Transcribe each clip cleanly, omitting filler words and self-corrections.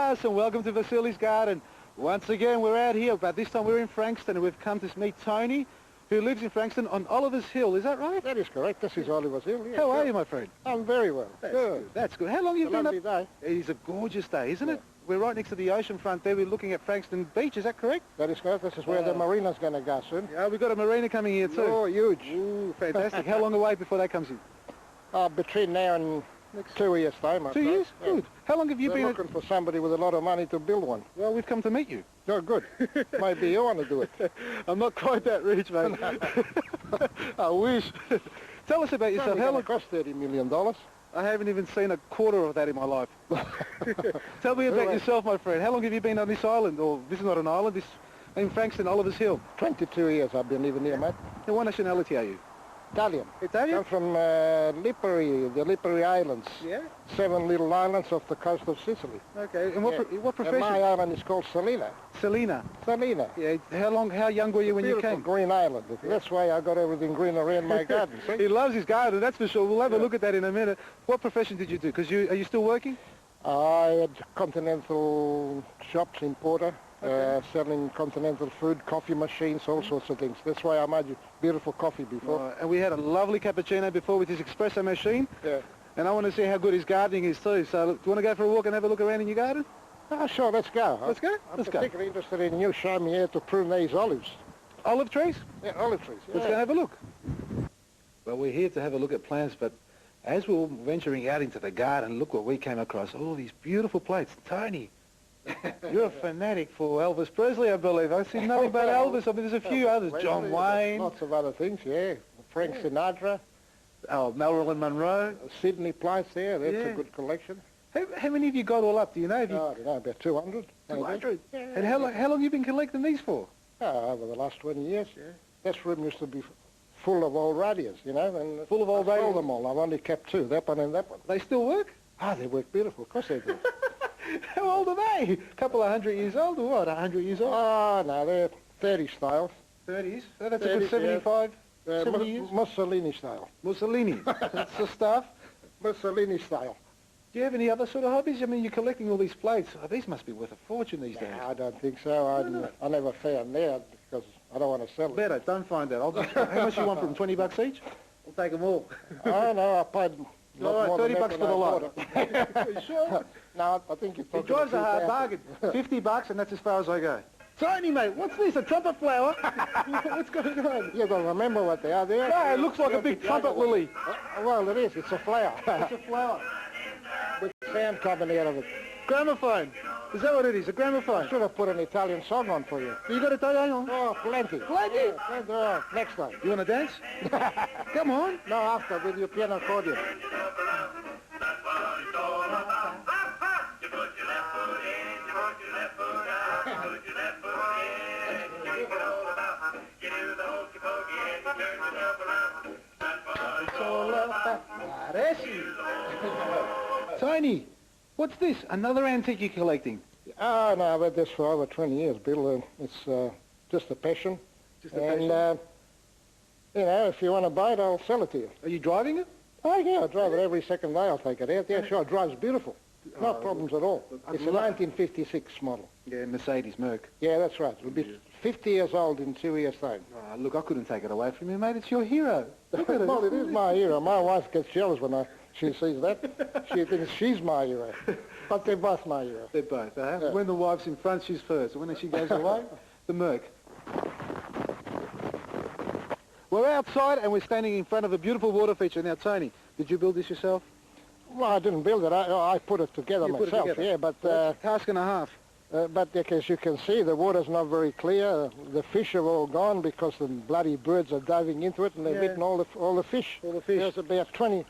Yes, and welcome to Vasili's garden. Once again, we're out here, but this time we're in Frankston, and we've come to meet Tony, who lives in Frankston on Oliver's Hill. Is that right? That is correct. This is Oliver's Hill. Yeah, How are you, my friend? I'm very well. That's good. That's good. How long have you been up? Lovely day. It is a gorgeous day, isn't it? We're right next to the ocean front there. We're looking at Frankston Beach. Is that correct? That is correct. This is where the marina's going to go soon. Yeah, we've got a marina coming here too. Oh, huge. Ooh, fantastic. How long away before that comes in? Between now and 2 years' time. 2 years? Yeah. Good. How long have you been looking for somebody with a lot of money to build one? Well, we've come to meet you. Oh, good. Maybe you want to do it. I'm not quite that rich, mate. I wish. Tell us about yourself. How long? It cost $30 million. I haven't even seen a quarter of that in my life. Tell me about yourself, my friend. How long have you been on this island? Or this is not an island, this in Frankston, Oliver's Hill. 22 years I've been living here, mate. And what nationality are you? Italian. Italian? I'm from Lipari, the Lipari Islands. Yeah? 7 little islands off the coast of Sicily. Okay, and what profession? And my island is called Salina. Salina? Salina. Yeah, how young were you when you came? Green island. Yeah. That's why I got everything green around my garden. He loves his garden, that's for sure. We'll have a look at that in a minute. What profession did you do? Because are you still working? I had continental shops in Porter. Selling continental food, coffee machines, all sorts of things. That's why I made you beautiful coffee before. And we had a lovely cappuccino before with his espresso machine. Yeah. And I want to see how good his gardening is too. So do you want to go for a walk and have a look around in your garden? Oh, sure, let's go. Let's go? I'm particularly interested in you showing me how to prune these olives. Olive trees? Yeah, olive trees. Yeah. Let's go and have a look. Well, we're here to have a look at plants, but as we were venturing out into the garden, look what we came across. All these beautiful plates. Tony, you're a fanatic for Elvis Presley, I believe. I see nothing but Elvis. I mean, there's a few others. John Wayne. Lots of other things, yeah. Frank Sinatra. Oh, Marilyn Monroe. Sydney plates there. That's a good collection. How many have you got all up? Do you know? I don't know, about 200. 200? Yeah. And how long have you been collecting these for? Over the last 20 years. Yeah. This room used to be full of old radios, you know. And full of old radios? I sold them all. I've only kept 2, that one and that one. They still work? Ah, they work beautiful. Of course they do. How old are they? A couple of 100 years old or what? 100 years old? Oh, no, they're 30 style. 30s? So that's 30s, a good 75, 70 years? Mussolini style. Mussolini. That's the stuff? Mussolini style. Do you have any other sort of hobbies? I mean, you're collecting all these plates. Oh, these must be worth a fortune these days. I don't think so. I never found out because I don't want to sell it. Better, don't find out. How much you want for them? 20 bucks each? I'll take them all. Oh, no, I paid... All right, 30 bucks for the lot. Are you sure? No, I think you're talking... It drives a hard bargain. 50 bucks and that's as far as I go. Tony, mate, what's this? A trumpet flower? What's going on? You don't remember what they are there? No, it looks like a big trumpet lily. Well, it is. It's a flower. It's a flower. With sound coming out of it. Gramophone. Is that what it is? A gramophone? I should have put an Italian song on for you. You got Italian on? Oh, plenty. Plenty? Yeah, plenty. Oh, next time. You want to dance? Come on. No, after, with your piano accordion. Tony, what's this? Another antique you're collecting? Oh, no, I've had this for over 20 years, Bill. It's just a passion. Just a passion? And, you know, if you want to buy it, I'll sell it to you. Are you driving it? Oh, yeah, I drive it every second day. I'll take it out. Yeah, sure, it drives beautiful. No problems at all. It's a 1956 model. Yeah, Mercedes Merc. Yeah, that's right. It'll be 50 years old in 2 years' time. Oh, look, I couldn't take it away from you, mate. It's your hero. Look at it. Well, it is my hero. My wife gets jealous when she sees that. She thinks she's my hero. But they're both my hero. They're both, Yeah. When the wife's in front, she's first. When she goes away, the Merc. We're outside and we're standing in front of a beautiful water feature. Now, Tony, did you build this yourself? Well, I didn't build it. I put it together myself, yeah, but... Well, task and a half. But as you can see, the water's not very clear. The fish have all gone because the bloody birds are diving into it and they've eaten all the fish. All the fish. There's about 20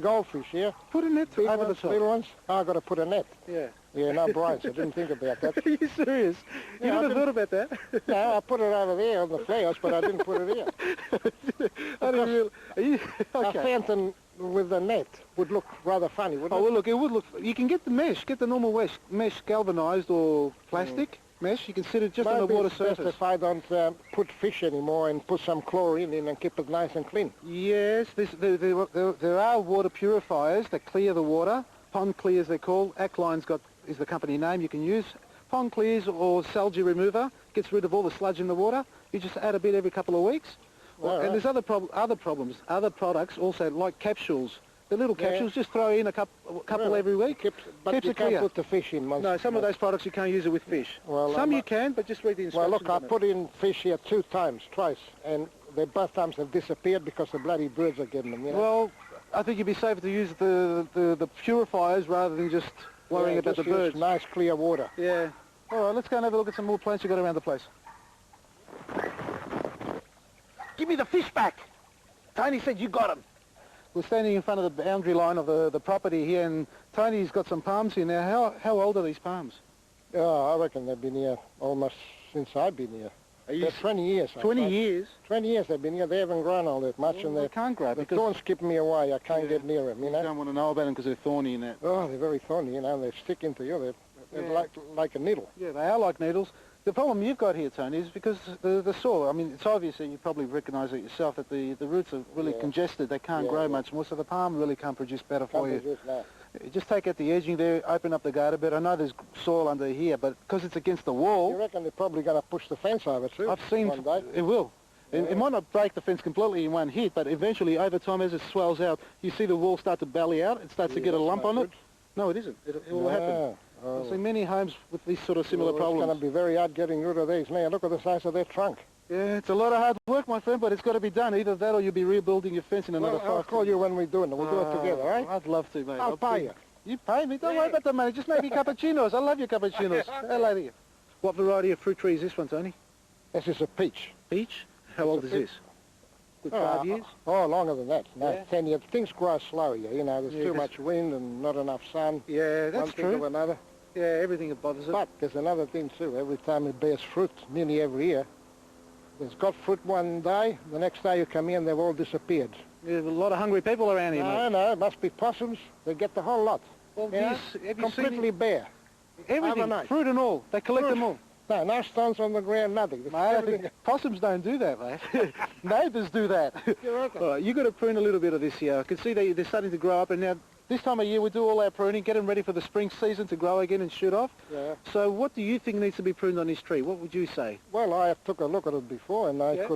goldfish here. Put a net Big over ones, the top. little ones. I've got to put a net. Yeah. Yeah, no, Brian, I didn't think about that. Are you serious? You Yeah, never thought about that? No, I put it over there on the flowers, but I didn't put it here. I didn't really... Are you... A Okay. fountain with the net would look rather funny, wouldn't Oh, it? well, look, it would look... You can get the mesh, get the normal mesh galvanised or plastic mesh. You can sit it just on the Maybe water it's best surface. if I don't put fish anymore and put some chlorine in and keep it nice and clean. Yes, there are water purifiers that clear the water. Pond clears they're called. Ackline's is the company name you can use. Pond clears or Salgy remover gets rid of all the sludge in the water. You just add a bit every couple of weeks. And there's other products also, like capsules. The little capsules, just throw in a couple every week. But Keeps you it can't clear. put the fish in once. No, some of those products you can't use it with fish. Well, Some you can, but just read the Well, instructions. look, I on it. put in fish here twice, and both times have disappeared because the bloody birds are getting them, you know? Well, I think you'd be safer to use the purifiers rather than just worrying about the just use birds. nice, clear water. Yeah. All right, let's go and have a look at some more plants you've got around the place. Give me the fish back. Tony said you got them. We're standing in front of the boundary line of the property here, and Tony's got some palms here now. How old are these palms? I reckon they've been here almost since I've been here. They're 20 years. 20 years? 20 years they've been here. They haven't grown all that much, and they can't grow the because thorns keep me away. I can't get near them, you you know? don't want to know about them because they're thorny and that. Oh, they're very thorny, you know, and they stick into you. They're like a needle. Yeah, they are like needles. The problem you've got here, Tony, is because the soil, I mean, it's obvious that you probably recognise it yourself, that the roots are really congested. They can't grow much more, so the palm really can't produce better for you. You just take out the edging there, open up the gate a bit. I know there's soil under here, but because it's against the wall... You reckon they're probably going to push the fence over too? I've seen... one day? It will. Yeah. It might not break the fence completely in one hit, but eventually, over time, as it swells out, you see the wall start to belly out. It starts to get a lump on it. No, it isn't. It will happen. Oh. I've seen many homes with these sort of similar problems. It's going to be very hard getting rid of these. Now, look at the size of their trunk. Yeah, it's a lot of hard work, my friend, but it's got to be done. Either that or you'll be rebuilding your fence in another 5 I'll call you when we're doing it. We'll do it together, all right? I'd love to, mate. I'll pay you. You pay me? Don't worry about the money. Just make me cappuccinos. I love your cappuccinos. Hello to you. What variety of fruit tree is this one, Tony? This is a peach. Peach? How old is this? Good 5 years? Oh, longer than that. No, Yeah. 10 years. Things grow slow here, you know. There's Yeah, too 'cause- much wind and not enough sun. Yeah, that's One thing to true. another. Yeah, everything that bothers it. But there's another thing too. Every time it bears fruit, nearly every year, it's got fruit one day, the next day you come in, they've all disappeared. There's a lot of hungry people around here, mate. No, it must be possums. They get the whole lot. Well, You know, have you completely seen bare. everything, overnight. fruit and all? They collect them all. No stones on the ground, nothing. Mate, I think possums don't do that, mate. Neighbours do that. You reckon? All right, you've got to prune a little bit of this here. I can see they're starting to grow up, and now this time of year we do all our pruning, get them ready for the spring season to grow again and shoot off. Yeah. So what do you think needs to be pruned on this tree? What would you say? Well, I took a look at it before, and I Yeah.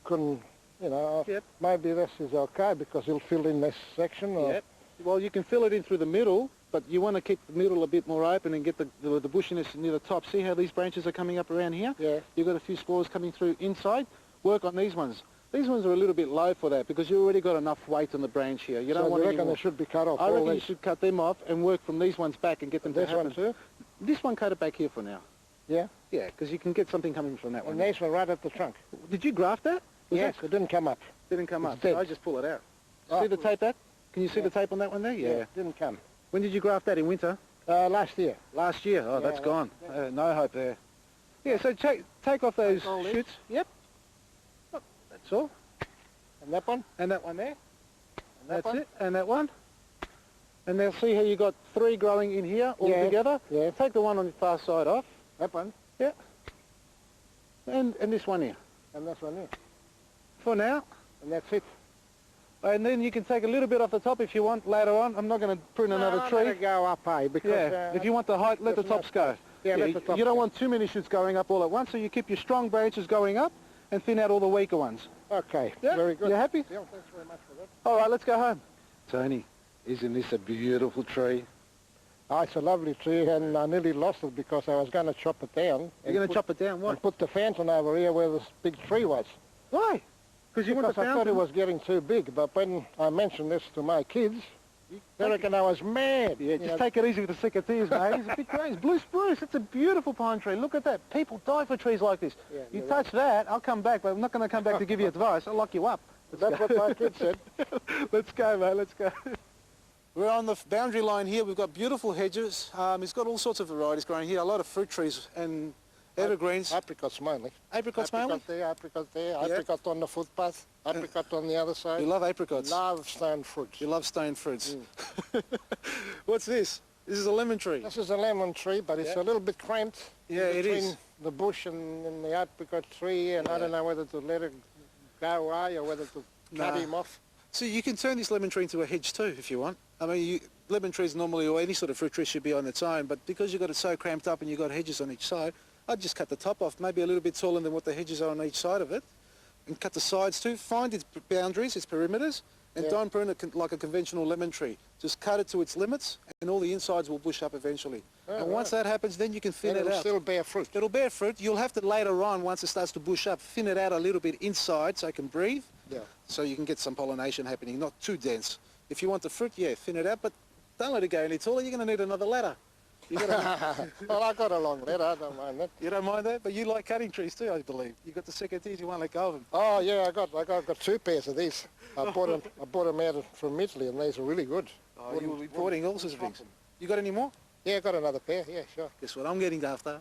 couldn't, you know, Yep. maybe this is okay because it'll fill in this section. Or, Yep. Well, you can fill it in through the middle, but you want to keep the middle a bit more open and get the bushiness near the top. See how these branches are coming up around here? Yeah. You've got a few spores coming through inside. Work on these ones. These ones are a little bit low for that because you already got enough weight on the branch here. You don't so want you any reckon more. they should be cut off? I all reckon you these? should cut them off and work from these ones back and get them to This happen. one too? This one cut it back here for now. Yeah? Yeah, because you can get something coming from that And one. these were right at the trunk. Did you graft that? Was Yes, it didn't come up. that didn't come it's up. dead. I just pull it out. Oh. See the tape that? Can you see Yeah. the tape on that one there? Yeah. Didn't come. When did you graft that? In winter? Last year. Last year. Oh, Yeah, that's gone. No hope there. Yeah, so take off those all these? shoots. Yep. Oh, that's all. And that one? And that one there. And that That's one? it. And that one. And they'll see how you got 3 growing in here all Yeah. together. Yeah. Take the one on the far side off. That one? And this one here. And this one here. For now. And that's it. And then you can take a little bit off the top if you want later on. I'm not going to prune another I'm tree. gonna go up, because... Yeah, if you want the height, let the there's tops go. Yeah, let the tops you don't go. want too many shoots going up all at once, so you keep your strong branches going up and thin out all the weaker ones. Okay, Yeah? very good. You happy? Yeah, thanks very much for that. All right, let's go home. Tony, isn't this a beautiful tree? Oh, it's a lovely tree, and I nearly lost it because I was going to chop it down. You're going to chop it down? Why? And put the fountain over here where this big tree was. Why? Because you want the Because I thought it fountain. was getting too big, but when I mentioned this to my kids, They reckon I was mad. Yeah, just take it easy with the cicateas, mate. It's a bit crazy. Blue spruce, it's a beautiful pine tree. Look at that. People die for trees like this. Yeah, you touch that, I'll come back, but I'm not going to come back to give you advice. I'll lock you up. That's what my kid said. Let's go, mate, let's go. We're on the boundary line here. We've got beautiful hedges. It's got all sorts of varieties growing here, a lot of fruit trees and evergreens. Apricots mainly. Apricots mainly? Apricot there, Yeah. apricot on the footpath, apricot on the other side. You love apricots? Love stone fruits. You love stone fruits. What's this? This is a lemon tree. This is a lemon tree, but it's a little bit cramped. Yeah, it is. Between the bush and the apricot tree, and I don't know whether to let it go away or whether to cut him off. So you can turn this lemon tree into a hedge too, if you want. I mean, lemon trees normally, or any sort of fruit tree, should be on its own, but because you've got it so cramped up and you've got hedges on each side, I'd just cut the top off, maybe a little bit taller than what the hedges are on each side of it, and cut the sides too. Find its boundaries, its perimeters, and don't prune it like a conventional lemon tree. Just cut it to its limits, and all the insides will bush up eventually. And once that happens, then you can thin it out. It'll still bear fruit. It'll bear fruit. You'll have to later on, once it starts to bush up, thin it out a little bit inside so it can breathe. Yeah. So you can get some pollination happening, not too dense. If you want the fruit, yeah, thin it out, but don't let it go any taller. You're going to need another ladder. Well, I got a long ladder. I don't mind that. You don't mind that? But you like cutting trees too, I believe. You got the secateas, you won't let go of them. Oh yeah, I got 2 pairs of these. I bought them out from Italy, and these are really good. Oh, you will be importing all sorts of things. You got any more? Yeah, I got another pair. Yeah, sure. Guess what I'm getting after?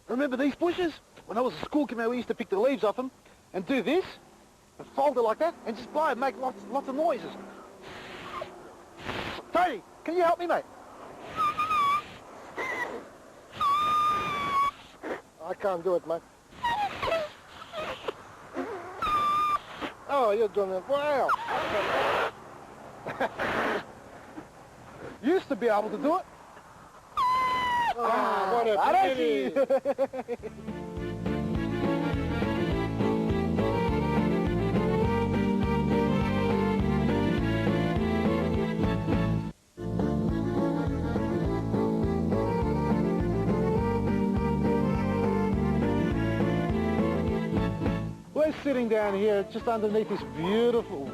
Remember these bushes? When I was at school, we used to pick the leaves off them and do this, and fold it like that, and just blow and make lots of noises. Tony, can you help me, mate? I can't do it, mate. Oh, you're doing it well. Used to be able to do it. Oh, what a pity. We're sitting down here just underneath this beautiful,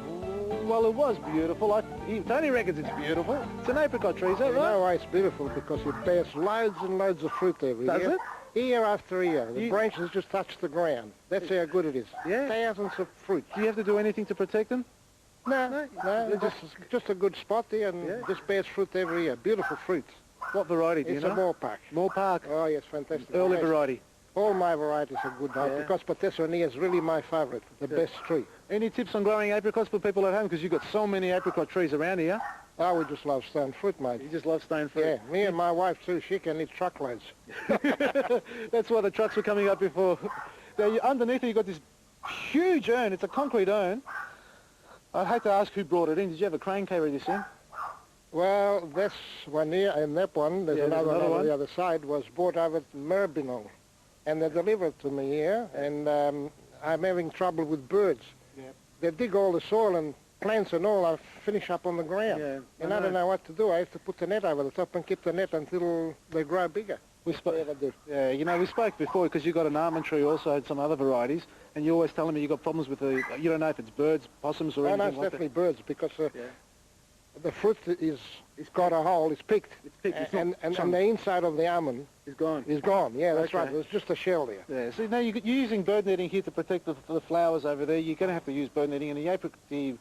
well, it was beautiful. Tony reckons it's beautiful. It's an apricot tree, is that right? No, it's beautiful because it bears loads and loads of fruit every year. Does it? Year after year. The branches just touch the ground. That's how good it is. Yeah. Thousands of fruit. Do you have to do anything to protect them? No, just a good spot there, and just bears fruit every year. Beautiful fruits. What variety do you know? It's a Moorpark. Moorpark. Oh yes, fantastic. Early variety. All my varieties are good apricots, but this one here is really my favourite, the best tree. Any tips on growing apricots for people at home? Because you've got so many apricot trees around here. Oh, we just love stone fruit, mate. You just love stone fruit. Yeah, me and my wife too, she can eat truckloads. That's why the trucks were coming up before. Now, underneath it, you've got this huge urn. It's a concrete urn. I'd hate to ask who brought it in. Did you have a crane carry this in? Well, this one here and that one, there's another one on the other side, was brought over to Merbinong. And they delivered to me here, and I'm having trouble with birds. Yeah. They dig all the soil and plants and all, I finish up on the ground. Yeah, and I don't know what to do. I have to put the net over the top and keep the net until they grow bigger. Yeah, you know, we spoke before because you got an almond tree also and some other varieties, and you're always telling me you got problems with the, you don't know if it's birds, possums or anything like that. No, it's definitely birds because the fruit is got a hole, it's picked. It's picked. And the inside of the almond is gone. Is gone, yeah, that's right. There's just a shell there. Yeah, so now you're using bird netting here to protect the flowers over there. You're going to have to use bird netting, and the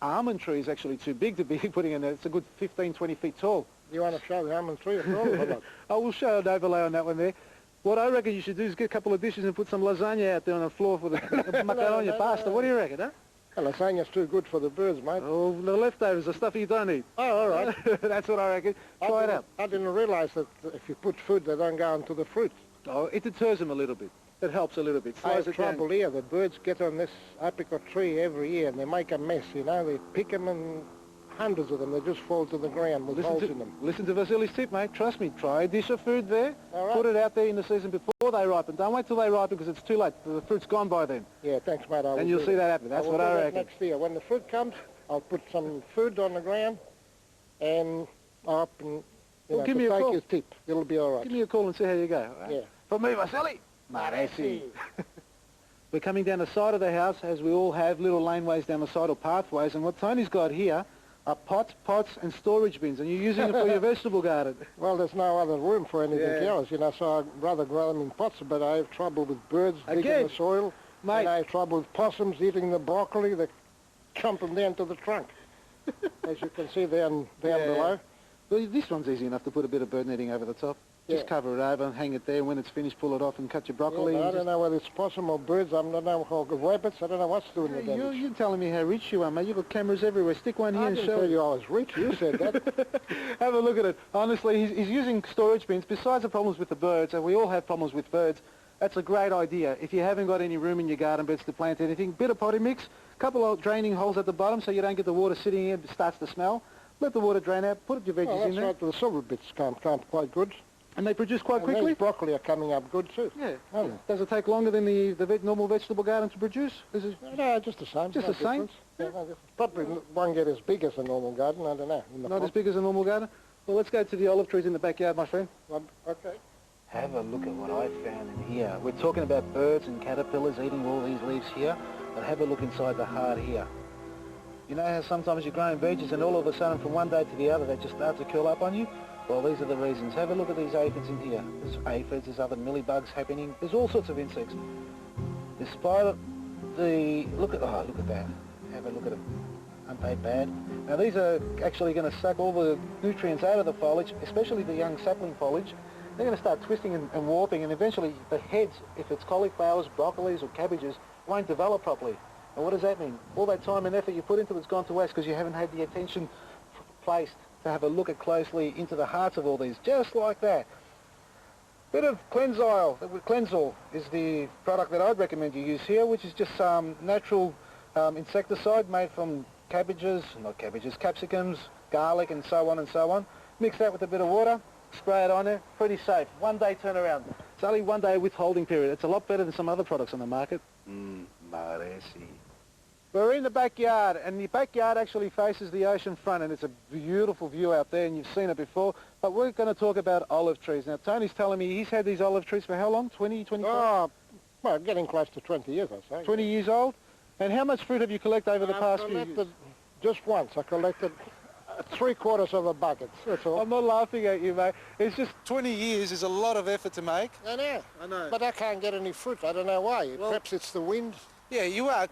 almond tree is actually too big to be putting in there. It's a good 15, 20 feet tall. You want to show the almond tree as well or not? I will show an overlay on that one there. What I reckon you should do is get a couple of dishes and put some lasagna out there on the floor for the macaroni pasta. What do you reckon, huh? Lasagna's too good for the birds, mate. Oh, the leftovers, the stuff you don't eat. Oh, all right. That's what I reckon. Try it out. I didn't realise that if you put food, they don't go into the fruit. Oh, it deters them a little bit. It helps a little bit. I have trouble here. The birds get on this apricot tree every year and they make a mess, you know. They pick them and hundreds of them, they just fall to the ground with holes in them. Listen to Vasili's tip, mate. Trust me. Try a dish of food there. Right. Put it out there in the season before they ripen. Don't wait till they ripen because it's too late. The fruit's gone by then. Yeah, thanks, mate. And you'll see that happen. That's what I reckon. Next year. When the fruit comes, I'll put some food on the ground and up and give me a call. Your tip. It'll be all right. Give me a call and see how you go. Right? Yeah. For me, Vasili, Maresi. We're coming down the side of the house, as we all have little laneways down the side or pathways, and what Tony's got here are pots and storage bins, and you're using it for your vegetable garden. Well, there's no other room for anything else, you know, so I'd rather grow them in pots, but I have trouble with birds digging the soil, mate, and I have trouble with possums eating the broccoli, they're jumping down to the trunk, as you can see down below. Well, this one's easy enough to put a bit of bird netting over the top. Just cover it over and hang it there, and when it's finished, pull it off and cut your broccoli. I don't know whether it's possum or birds, I don't know how rabbits, I don't know what's doing the damage. You're telling me how rich you are, mate. You've got cameras everywhere. Stick one here and show. I didn't tell you I was rich, you said that. Have a look at it. Honestly, he's using storage bins. Besides the problems with the birds, and we all have problems with birds, that's a great idea. If you haven't got any room in your garden beds to plant anything, bit of potting mix, couple of draining holes at the bottom so you don't get the water sitting here, it starts to smell. Let the water drain out, put your veggies in there. That's right, the silver bits come quite good. And they produce quite quickly? These broccoli are coming up good too. Yeah. Does it take longer than the normal vegetable garden to produce? No, just the same. Just the same? Yeah, probably won't get as big as a normal garden, I don't know. Not as big as a normal garden? Well, let's go to the olive trees in the backyard, my friend. Okay. Have a look at what I found in here. We're talking about birds and caterpillars eating all these leaves here, but have a look inside the heart here. You know how sometimes you're growing veggies and all of a sudden from one day to the other they just start to curl up on you? Well, these are the reasons. Have a look at these aphids in here. There's aphids, there's other mealybugs happening. There's all sorts of insects. The spider, look at that. Have a look at them. Aren't they bad? Now these are actually going to suck all the nutrients out of the foliage, especially the young sapling foliage. They're going to start twisting and warping, and eventually the heads, if it's cauliflowers, broccolis or cabbages, won't develop properly. And what does that mean? All that time and effort you put into it's gone to waste because you haven't had the attention placed to have a look at closely into the hearts of all these, just like that. Bit of Cleansol is the product that I'd recommend you use here, which is just some natural insecticide made from capsicums, garlic and so on and so on. Mix that with a bit of water, spray it on there, pretty safe. 1 day turnaround. It's only 1 day withholding period. It's a lot better than some other products on the market. Maresi. We're in the backyard, and the backyard actually faces the ocean front, and it's a beautiful view out there, and you've seen it before. But we're going to talk about olive trees. Now, Tony's telling me he's had these olive trees for how long? 20, 25? Oh, well, getting close to 20 years, I say. 20 years old? And how much fruit have you collected over the past few years? Just once. I collected 3/4 of a bucket, that's all. I'm not laughing at you, mate. It's just 20 years is a lot of effort to make. I know. But I can't get any fruit. I don't know why. Well, perhaps it's the wind. Yeah, you are.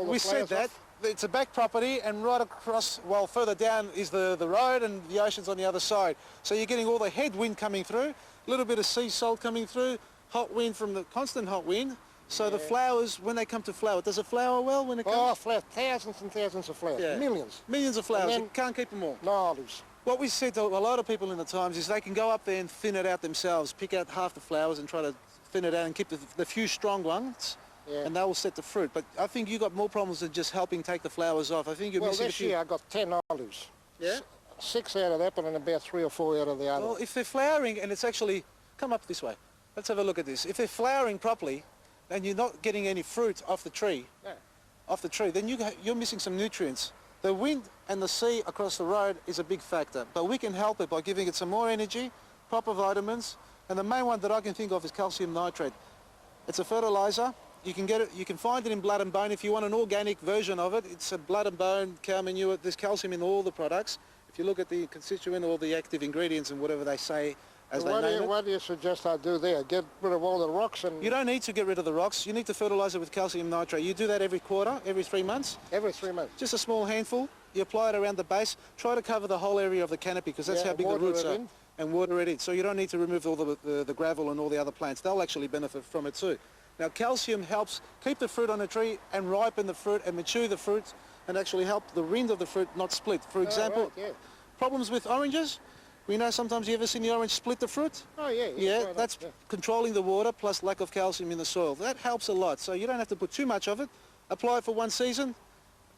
We said that. It's a back property, and right across, well, further down is the road, and the ocean's on the other side. So you're getting all the headwind coming through, a little bit of sea salt coming through, hot wind from the constant hot wind. So the flowers, when they come to flower, does it flower well when it comes? Oh, flower, thousands and thousands of flowers, millions. Millions of flowers, you can't keep them all. No olives. What we said to a lot of people in the Times is they can go up there and thin it out themselves, pick out half the flowers and try to thin it out and keep the few strong ones. Yeah. And they will set the fruit. But I think you got more problems than just helping take the flowers off. I think you're missing this year I got 10 olives. Yeah? 6 out of that one and about 3 or 4 out of the other. Well, if they're flowering and it's actually... Come up this way. Let's have a look at this. If they're flowering properly and you're not getting any fruit off the tree, then you're missing some nutrients. The wind and the sea across the road is a big factor. But we can help it by giving it some more energy, proper vitamins, and the main one that I can think of is calcium nitrate. It's a fertilizer. You can get it. You can find it in blood and bone. If you want an organic version of it, it's a blood and bone cow manure. There's calcium in all the products. If you look at the constituent or the active ingredients and whatever they say as they name it. What do you suggest I do there? Get rid of all the rocks and... You don't need to get rid of the rocks. You need to fertilise it with calcium nitrate. You do that every quarter, every 3 months. Every 3 months. Just a small handful. You apply it around the base. Try to cover the whole area of the canopy because that's how big the roots are. And water it in. So you don't need to remove all the gravel and all the other plants. They'll actually benefit from it too. Now calcium helps keep the fruit on the tree and ripen the fruit and mature the fruit and actually help the rind of the fruit not split. For example, problems with oranges. We know sometimes you ever seen the orange split the fruit? Oh yeah. Yeah, that's controlling the water plus lack of calcium in the soil. That helps a lot. So you don't have to put too much of it. Apply it for 1 season,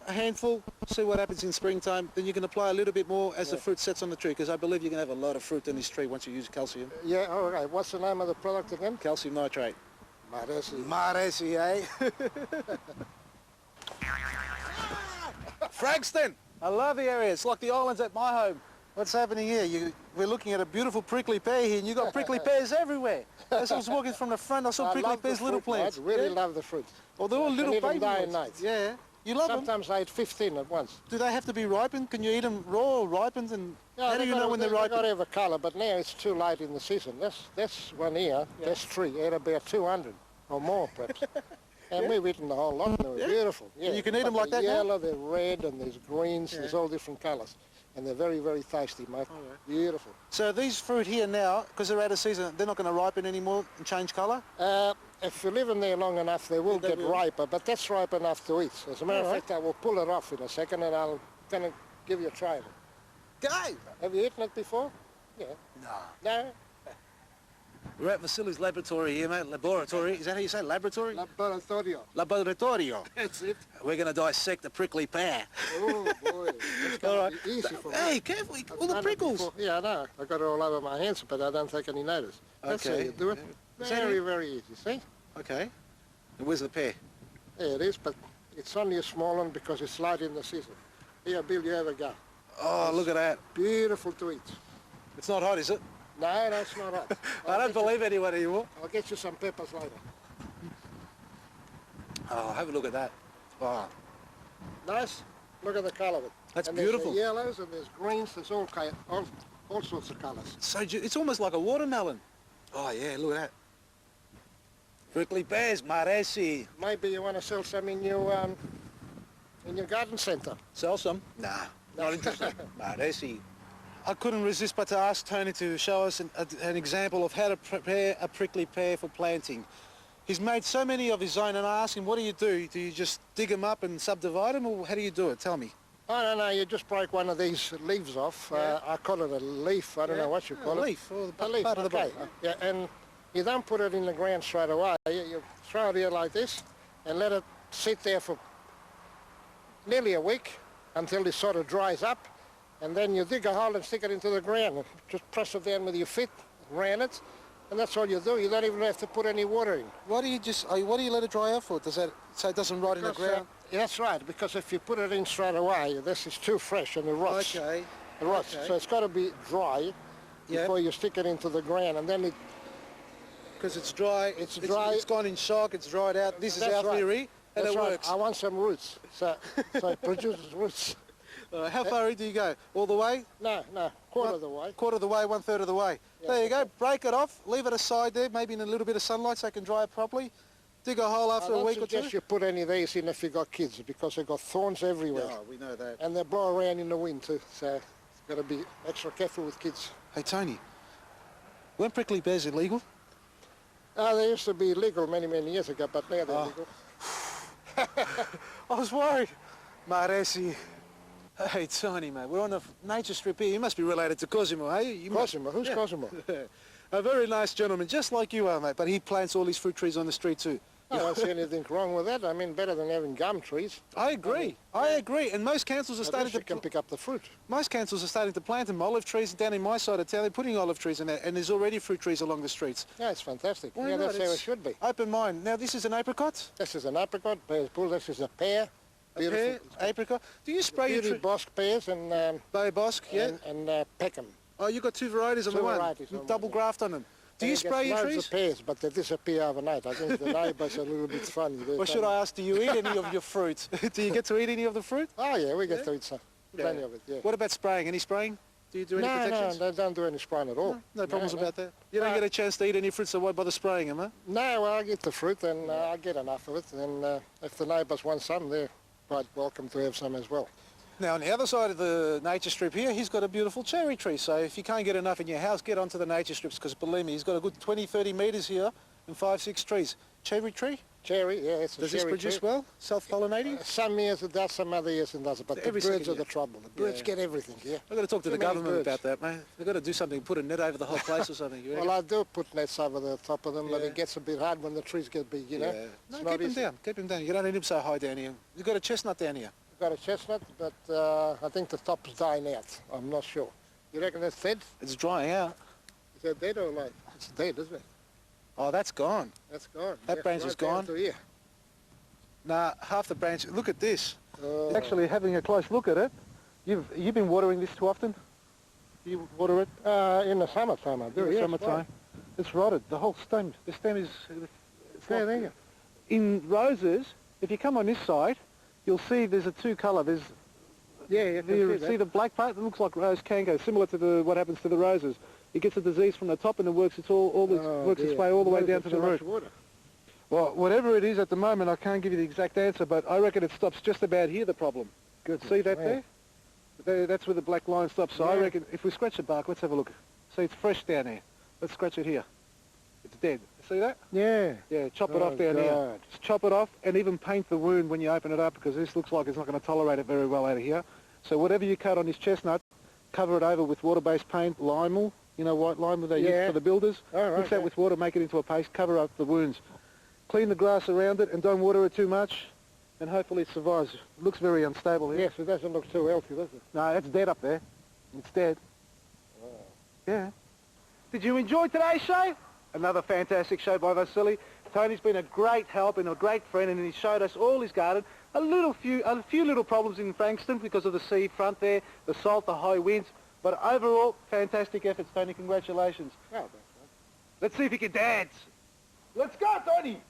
a handful, see what happens in springtime. Then you can apply a little bit more as the fruit sets on the tree because I believe you can have a lot of fruit in this tree once you use calcium. Yeah, all right. What's the name of the product again? Calcium nitrate. Maresi. Maresi, eh? Frankston! I love the area. It's like the islands at my home. What's happening here? We're looking at a beautiful prickly pear here, and you've got prickly pears everywhere. As I was walking from the front, I saw prickly pears, little plants. I really love the fruit. Oh, they're all little baby nights. Yeah. You love them? Sometimes I eat 15 at once. Do they have to be ripened? Can you eat them raw or ripened? And how do you know when they're ripened? They've got to have a colour, but now it's too late in the season. This one here, this tree, had about 200 or more perhaps. And we've eaten the whole lot. They were beautiful. Yeah. And you can eat them like that now? Yellow, they're red, and there's greens. There's all different colours. And they're very, very tasty, mate. Beautiful. So these fruit here now, because they're out of season, they're not going to ripen anymore and change colour? If you live in there long enough, they will get riper, but that's ripe enough to eat. As a matter of fact, I will pull it off in a second, and I'll kind of give you a try. Go! Have you eaten it before? Yeah. No? We're at Vasili's laboratory here, mate. Laboratory. Is that how you say laboratory? Laboratorio. Laboratorio. That's it. We're going to dissect a prickly pear. Oh, boy. That's going to be easy for me. Hey, careful. All the prickles. Yeah, I know. I got it all over my hands, but I don't take any notice. That's how you do it. Very, very easy, see? Okay. And where's the pear? There it is, but it's only a small one because it's late in the season. Here, Bill, you have a go. Oh, look at that. Beautiful to eat. It's not hot, is it? No, it's not hot. I don't believe anyone anymore. I'll get you some peppers later. Oh, have a look at that. Wow. Nice. Look at the colour of it. That's and beautiful. There's yellows and there's greens. There's all sorts of colours. So it's almost like a watermelon. Oh, yeah, look at that. Prickly pears, Maresi. Maybe you want to sell some in your garden centre. Sell some? Nah, not interested. Maresi. I couldn't resist but to ask Tony to show us an example of how to prepare a prickly pear for planting. He's made so many of his own, and I asked him, what do you do? Do you just dig them up and subdivide them, or how do you do it? Tell me. Oh, no, you just break one of these leaves off. I call it a leaf. I don't know what you call it. A leaf. Or a leaf, part of the body. Yeah, and you don't put it in the ground straight away. You throw it here like this and let it sit there for nearly a week until it sort of dries up. And then you dig a hole and stick it into the ground and just press it down with your feet around it, and that's all you do. You don't even have to put any water in. Why do you let it dry out for? Does that so it doesn't rot in the ground? That's right, because if you put it in straight away, this is too fresh and it rots. Okay. It rots. Okay. So it's got to be dry before you stick it into the ground, and then it. Because it's dry. It's dry. It's gone in shock. It's dried out. This is our theory, and it works. I want some roots, so it produces roots. How far in do you go? All the way? No, quarter of the way. Quarter of the way, 1/3 of the way. Yeah, there you go. Break it off. Leave it aside there, maybe in a little bit of sunlight so it can dry it properly. Dig a hole after a week or two. I don't suggest you put any of these in if you've got kids, because they've got thorns everywhere. Yeah, we know that. And they blow around in the wind too, so you've got to be extra careful with kids. Hey, Tony, weren't prickly pears illegal? Oh, they used to be legal many, many years ago, but now they're legal. I was worried. Maresi. Hey, Tony, mate, we're on a nature strip here. You must be related to Cosimo, hey? Cosimo? Who's Cosimo? A very nice gentleman, just like you are, mate, but he plants all his fruit trees on the street too. I don't see anything wrong with that. I mean, better than having gum trees. I agree. I agree. And most councils are starting to... you can pick up the fruit. Most councils are starting to plant them. Olive trees down in my side of town, they're putting olive trees in there, and there's already fruit trees along the streets. Yeah, it's fantastic. Well, yeah, that's how it should be. Open mind. Now, this is an apricot? This is an apricot. This is a pear. Pear, apricot. Do you spray your trees? Bosque pears and... Bay Bosque, yeah. And Peckham. Oh, you've got two varieties on the one? Varieties double graft on them. Do you spray your trees? Loads of pears, but they disappear overnight. I think the neighbours are a little bit funny. Well, should I ask, do you eat any of your fruit? Do you get to eat any of the fruit? Oh, yeah, we get to eat some. Plenty of it, yeah. What about spraying? Any spraying? Do you do any protections? No, they don't do any spraying at all. No problems about that? You don't get a chance to eat any fruit, so why bother spraying them, huh? No, well, I get the fruit and I get enough of it. And if the neighbours want some, they're quite welcome to have some as well. Now, on the other side of the nature strip here, he's got a beautiful cherry tree. So if you can't get enough in your house, get onto the nature strips, because believe me, he's got a good 20, 30 metres here and 5, 6 trees. Cherry tree? Cherry, yeah, it's a Does cherry this produce tree. well? Self-pollinating? Some years it does, some other years it doesn't. But the birds are the trouble. The birds get everything, yeah. I've got to talk to the government about that, mate. They've got to do something, put a net over the whole place or something. Well, I do put nets over the top of them, but it gets a bit hard when the trees get big, you know. No, keep them down. Keep them down. You don't need them so high down here. You've got a chestnut down here. I've got a chestnut, but I think the top's dying out. I'm not sure. You reckon it's dead? It's drying out. Is it dead or alive? It's dead, isn't it? Oh, that's gone. That's gone. That branch is gone. Nah, half the branch. Look at this. Actually, having a close look at it, you've been watering this too often? Do you water it? In the summertime I do, In the yes. summertime? Right. It's rotted. The whole stem. The stem is... There you go. In roses, if you come on this side, you'll see there's a two-colour. There's... Yeah, you See the black part? It looks like rose canker, similar to what happens to the roses. It gets a disease from the top and it works its way all the way down to the root. Water. Well, whatever it is at the moment, I can't give you the exact answer, but I reckon it stops just about here, the problem. Good. See that there? That's where the black line stops. So I reckon if we scratch the bark, let's have a look. See, it's fresh down there. Let's scratch it here. It's dead. See that? Yeah. Yeah, chop it off down here. Just chop it off and even paint the wound when you open it up, because this looks like it's not going to tolerate it very well out of here. So whatever you cut on this chestnut, cover it over with water-based paint, lime, you know, white lime that they use for the builders. Mix that with water, make it into a paste, cover up the wounds. Clean the grass around it and don't water it too much, and hopefully it survives. It looks very unstable here. Yes, it doesn't look too healthy, does it? No, it's dead up there. It's dead. Oh. Yeah. Did you enjoy today's show? Another fantastic show by Vasili. Tony's been a great help and a great friend, and he showed us all his garden. A few little problems in Frankston because of the sea front there, the salt, the high winds, but overall, fantastic efforts, Tony. Congratulations. Oh, that's Let's see if he can dance. Let's go, Tony!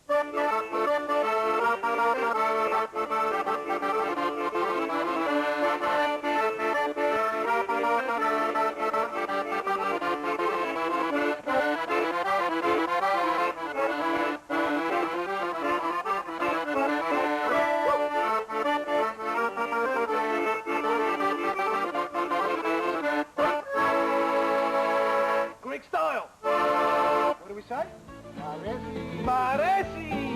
Greek style. What do we say? Maresi. Maresi!